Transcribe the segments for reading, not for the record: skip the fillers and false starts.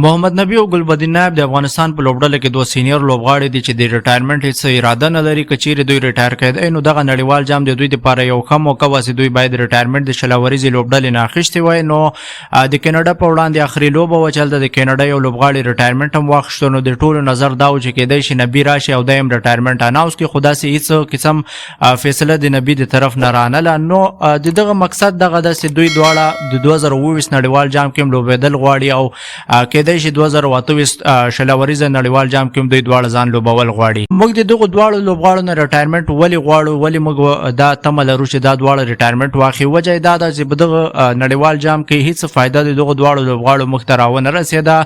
محمد نبی او ګلبدین نایب د افغانستان په لوبډله کې دوه سینیئر لوبغاړي دي چې د ریټایرمنټ هیڅ اراده نه لري که چیرې دوی ریټایر کېدای نو دغه نړیوال جام د دوی لپاره یو ښه موقع وه چې دوی باید ریټایرمنټ د شلاوريزې لوبډلې نه اخیستی وای. نو د کینیډا په وړاندې اخري لوبه وه چې هلته د کینیډا یو لوبغاړي ریټایرمنټ هم واخیستو. نو د ټولو نظر دا و چې کېدای شي نبي راشي او دی هم ریټایرمنټ اناونس کړي، خو داسې هېڅ قسم فیصله د نبي د طرف نه رانله. نو د دغه مقصد دغه ده چې دوی دواړه د 2024 نړیوال جام کې هم لوبېدل غواړي او کېدای شي 2028 شلاوریزه نړیوال جام کې هم دوی دواړه ځان لوبول غواړي. موږ د دغو دواړو لوبغاړو نه ریټایرمنټ ولې غواړو، ولې موږ دا تمه لرو چې دا دواړه ریټایرمنټ واخلي؟ وجه یې دا ده چې په دغه نړیوال جام کې هیڅ فایده د دغو دواړو لوبغاړو مخ ته راونه رسېده.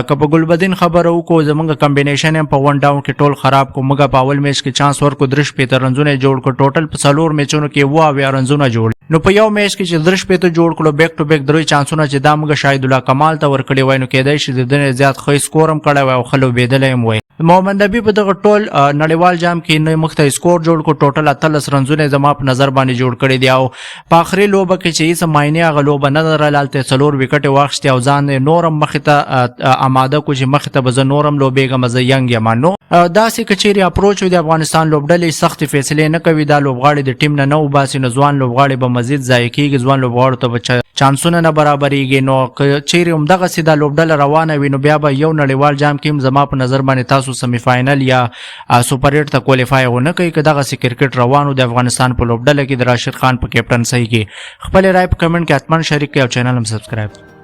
که په ګلبدین خبره وکړو زموږ کمبینیشن هم په ون ډاون کې ټول خراب کړو. موږ په اول میچ کې چانس ورکړو، 3 رنزونه یې جوړ کړو، ټوټل په 4 میچونو کې اویا رنزونه جوړ. نو په یو میچ کې چې 3 جوړ کړو بیک ټو بیک 3 چانسونه چې دا موږ شاهد الله کمال ته ورکړي وای نو کېدای شي د دې زیات ښه سکور هم کړی وای او ښه لوبېدلی هم وای. محمد نبي په دغه ټول نړیوال جام کې نه مخ ته سکور جوړ کړو، ټوټل 18 رنزونه زما په نظر باندې جوړ کړي دي او په آخري لوبه کې چې هېڅ معنی هغه لوبه نه لرله، هلته 4 وکټې واخیستې او ځان یې نور هم مخې ته اماده کړو چې مخې ته به زه نور هم لوبېږم، زه ینګ یم. نو داسې که چیرې اپروچ وي د افغانستان لوبډلې سختې فیصلې نه کوي، دا لوبغاړي د ټیم نه وباسي نو ځوان لوبغاړي به مزید ضایع کېږي، ځوان لوبغاړو ته به چانسونه نه برابرېږي. نو که چیرې همدغسې دا لوبډله روانه وي نو بیا به یو نړیوال جام کې هم زما په نظر باندې تاسو سمی فاینل یا سوپر 8 ته کوالیفای ونه کوي. که دغسې کرکټ روانو د افغانستان په لوبډله کې د راشد خان په کیپټنسۍ کې. خپل رای په کمنټ کې حتما شریک کړئ او چینل هم سبسکرایب.